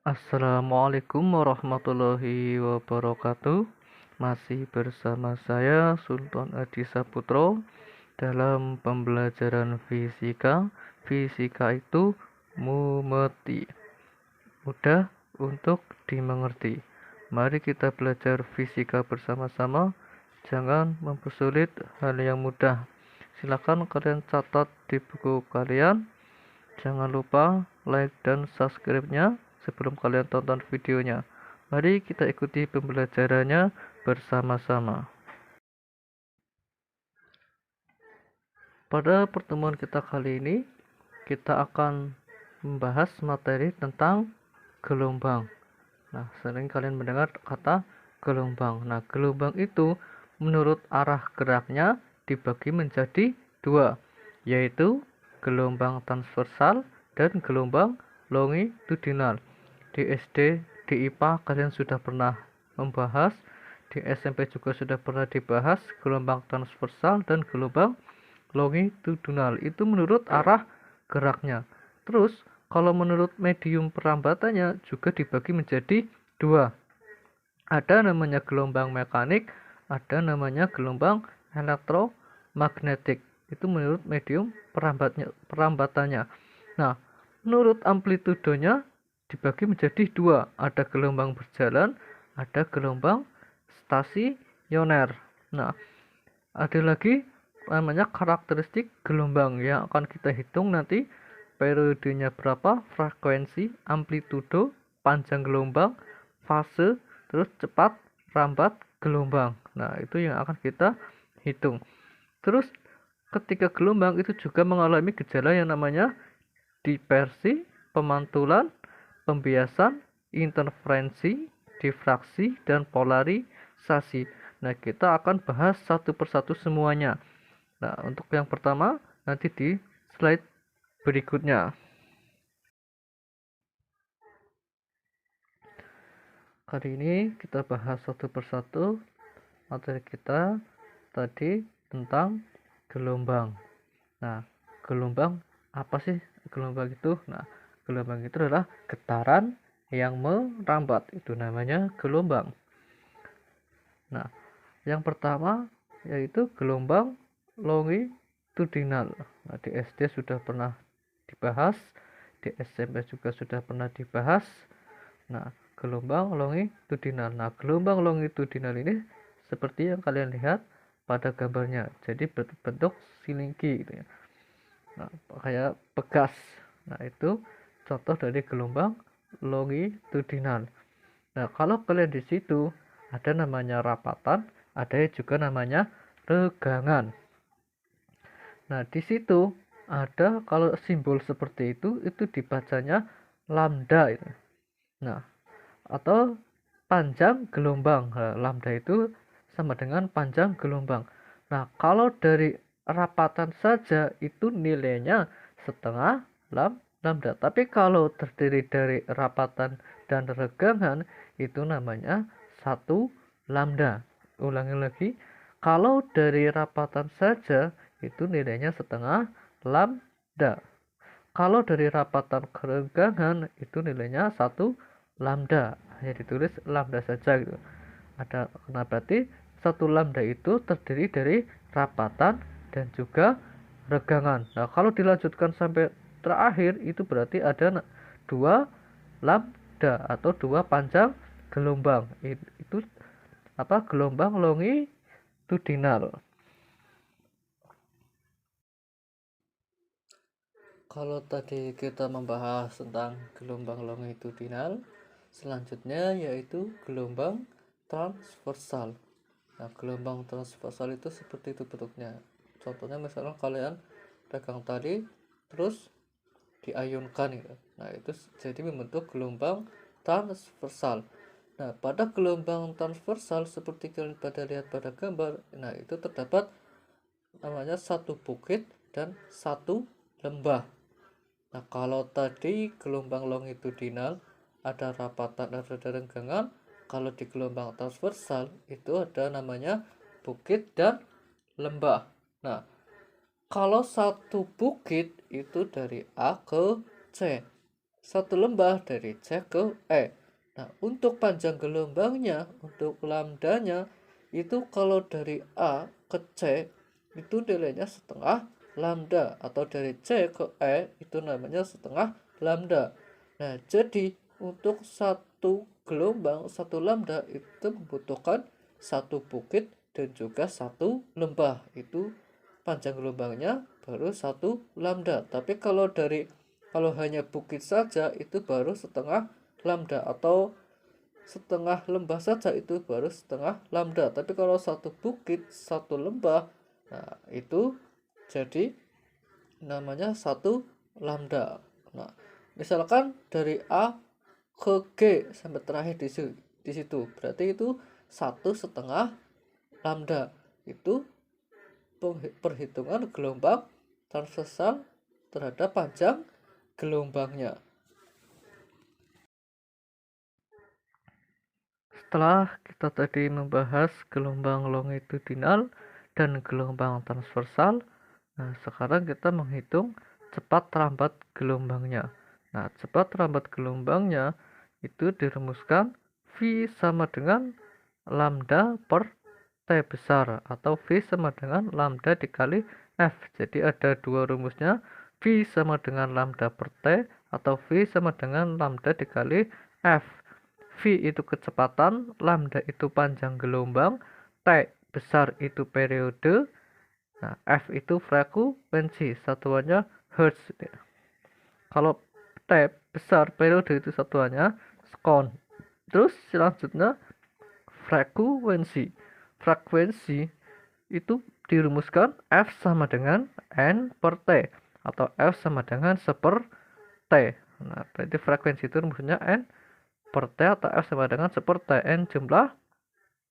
Assalamualaikum warahmatullahi wabarakatuh. Masih bersama saya Sultan Adi Saputro dalam pembelajaran fisika. Fisika itu mudah untuk dimengerti. Mari kita belajar fisika bersama-sama. Jangan mempersulit hal yang mudah. Silakan kalian catat di buku kalian. Jangan lupa like dan subscribe-nya sebelum kalian tonton videonya. Mari kita ikuti pembelajarannya bersama-sama. Pada pertemuan kita kali ini, kita akan membahas materi tentang gelombang. Nah, sering kalian mendengar kata gelombang. Nah, gelombang itu menurut arah geraknya dibagi menjadi dua, yaitu gelombang transversal dan gelombang longitudinal. Di SD, di IPA kalian sudah pernah membahas, di SMP juga sudah pernah dibahas gelombang transversal dan gelombang longitudinal. Itu menurut arah geraknya. Terus kalau menurut medium perambatannya juga dibagi menjadi dua. Ada namanya gelombang mekanik, ada namanya gelombang elektromagnetik. Itu menurut medium perambatannya. Nah, menurut amplitudonya dibagi menjadi dua. Ada gelombang berjalan, ada gelombang stasioner. Nah, ada lagi namanya karakteristik gelombang yang akan kita hitung nanti periodenya berapa, frekuensi, amplitudo, panjang gelombang, fase, terus cepat, lambat gelombang. Nah, itu yang akan kita hitung. Terus ketika gelombang itu juga mengalami gejala yang namanya dispersi, pemantulan, pembiasan, interferensi, difraksi, dan polarisasi. Nah, kita akan bahas satu persatu semuanya. Nah, untuk yang pertama nanti di slide berikutnya. Kali ini kita bahas satu persatu materi kita tadi tentang gelombang. Nah, gelombang apa sih gelombang itu? Nah, gelombang itu adalah getaran yang merambat. Itu namanya gelombang. Nah, yang pertama yaitu gelombang longitudinal. Nah, di SD sudah pernah dibahas, di SMP juga sudah pernah dibahas. Nah, gelombang longitudinal. Nah, gelombang longitudinal ini seperti yang kalian lihat pada gambarnya. Jadi berbentuk silingki gitu ya. Nah, kayak pegas. Nah, itu contoh dari gelombang longitudinal. Nah, kalau kalian di situ ada namanya rapatan, ada juga namanya regangan. Nah, di situ ada kalau simbol seperti itu dibacanya lambda itu. Nah, atau panjang gelombang. Nah, lambda itu sama dengan panjang gelombang. Nah, kalau dari rapatan saja itu nilainya setengah lambda. Tapi kalau terdiri dari rapatan dan regangan itu namanya satu lambda. Ulangi lagi, kalau dari rapatan saja itu nilainya setengah lambda. Kalau dari rapatan keregangan itu nilainya satu lambda. Hanya ditulis lambda saja gitu. Nah, berarti satu lambda itu terdiri dari rapatan dan juga regangan. Nah, kalau dilanjutkan sampai terakhir itu berarti ada dua lambda atau dua panjang gelombang. Itu apa? Gelombang longitudinal. Kalau tadi kita membahas tentang gelombang longitudinal, selanjutnya yaitu gelombang transversal. Nah, gelombang transversal itu seperti itu bentuknya. Contohnya misalnya kalian pegang tali terus diayunkan gitu. Nah, itu jadi membentuk gelombang transversal. Nah, pada gelombang transversal seperti kalian pada lihat pada gambar, nah itu terdapat namanya satu bukit dan satu lembah. Nah, kalau tadi gelombang longitudinal ada rapatan dan ada renggangan, kalau di gelombang transversal itu ada namanya bukit dan lembah. Nah, kalau satu bukit itu dari A ke C. satu lembah dari C ke E. Nah, untuk panjang gelombangnya, untuk lambdanya, itu kalau dari A ke C, itu nilainya setengah lambda. Atau dari C ke E, itu namanya setengah lambda. Nah, jadi untuk satu gelombang, satu lambda, itu membutuhkan satu bukit dan juga satu lembah. Itu panjang gelombangnya baru satu lambda. Tapi kalau hanya bukit saja itu baru setengah lambda, atau setengah lembah saja itu baru setengah lambda. Tapi kalau satu bukit satu lembah, nah itu jadi namanya satu lambda. Nah, misalkan dari A ke G sampai terakhir di situ, berarti itu satu setengah lambda. Itu perhitungan gelombang transversal terhadap panjang gelombangnya. Setelah kita tadi membahas gelombang longitudinal dan gelombang transversal, nah sekarang kita menghitung cepat lambat gelombangnya. Nah, cepat lambat gelombangnya itu dirumuskan V sama dengan lambda per T besar, atau V sama dengan lambda dikali F. Jadi ada dua rumusnya, V sama dengan lambda per T atau V sama dengan lambda dikali F. V itu kecepatan, lambda itu panjang gelombang, T besar itu periode, nah F itu frekuensi, satuannya Hertz. Kalau T besar periode itu satuannya sekon. Terus selanjutnya frekuensi. Frekuensi itu dirumuskan F sama dengan N per T, atau F sama dengan 1/T. Nah, berarti frekuensi itu rumusnya N per T atau F sama dengan 1/T. N jumlah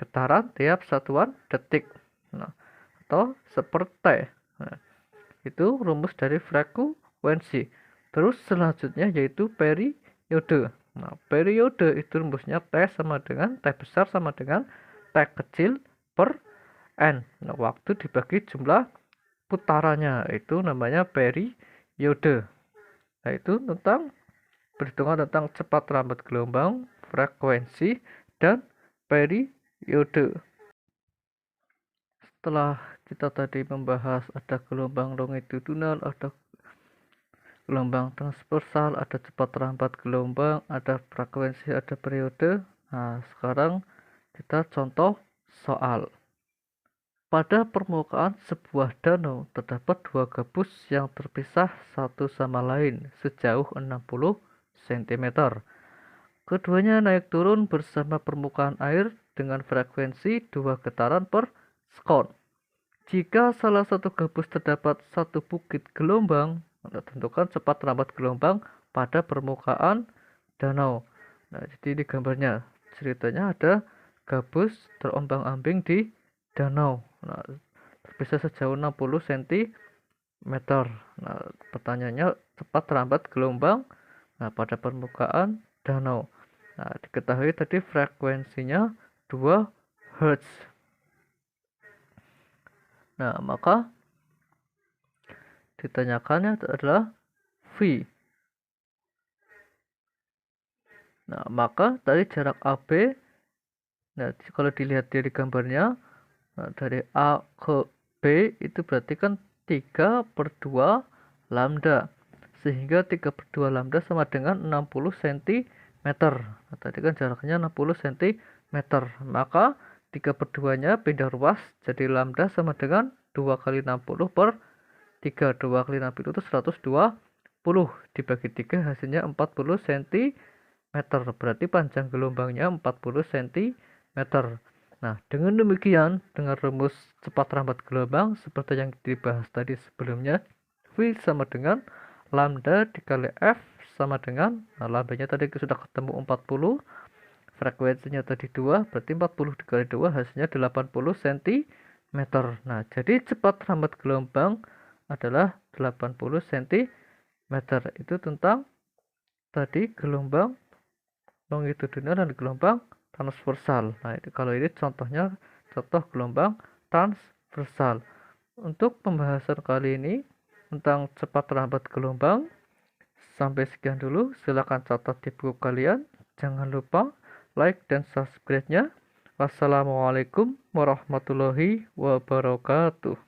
getaran tiap satuan detik. Nah, atau 1/T. Nah, itu rumus dari frekuensi. Terus selanjutnya yaitu periode. Nah, periode itu rumusnya T sama dengan T besar sama dengan T kecil per N. Nah, waktu dibagi jumlah putarannya, itu namanya periode. Nah, itu tentang perhitungan tentang cepat lambat gelombang, frekuensi, dan periode. Setelah kita tadi membahas ada gelombang longitudinal, ada gelombang transversal, ada cepat lambat gelombang, ada frekuensi, ada periode. Nah, sekarang kita contoh soal. Pada permukaan sebuah danau terdapat dua gabus yang terpisah satu sama lain sejauh 60 cm. Keduanya naik turun bersama permukaan air dengan frekuensi 2 getaran per sekon. Jika salah satu gabus terdapat satu bukit gelombang, tentukan cepat lambat gelombang pada permukaan danau. Nah, jadi di gambarnya ceritanya ada gabus terombang-ambing di danau. Nah, terpisah sejauh 60 cm. Nah, pertanyaannya cepat lambat gelombang pada permukaan danau. Nah, diketahui tadi frekuensinya 2 Hz. Nah, maka ditanyakannya adalah V. Nah, maka dari jarak AB, nah kalau dilihat dari gambarnya, nah, dari A ke B itu berarti kan 3/2 lambda. Sehingga 3/2 lambda sama dengan 60 cm. Nah, tadi kan jaraknya 60 cm. Maka 3/2-nya pindah ruas, jadi lambda sama dengan 2 kali 60 per 3. 2 kali 60 itu 120. Dibagi 3 hasilnya 40 cm. Berarti panjang gelombangnya 40 cm. Nah, dengan demikian, dengan rumus cepat lambat gelombang seperti yang dibahas tadi sebelumnya, V sama dengan lambda dikali F sama dengan, nah lambdanya tadi sudah ketemu 40, frekuensinya tadi 2, berarti 40 dikali 2 hasilnya 80 cm. Nah, jadi cepat lambat gelombang adalah 80 cm. Itu tentang tadi gelombang longitudinal dan gelombang transversal. Nah, kalau ini contohnya contoh gelombang transversal. Untuk pembahasan kali ini tentang cepat lambat gelombang, Sampai sekian dulu, silakan catat di buku kalian. Jangan lupa like dan subscribe-nya. Wassalamualaikum warahmatullahi wabarakatuh.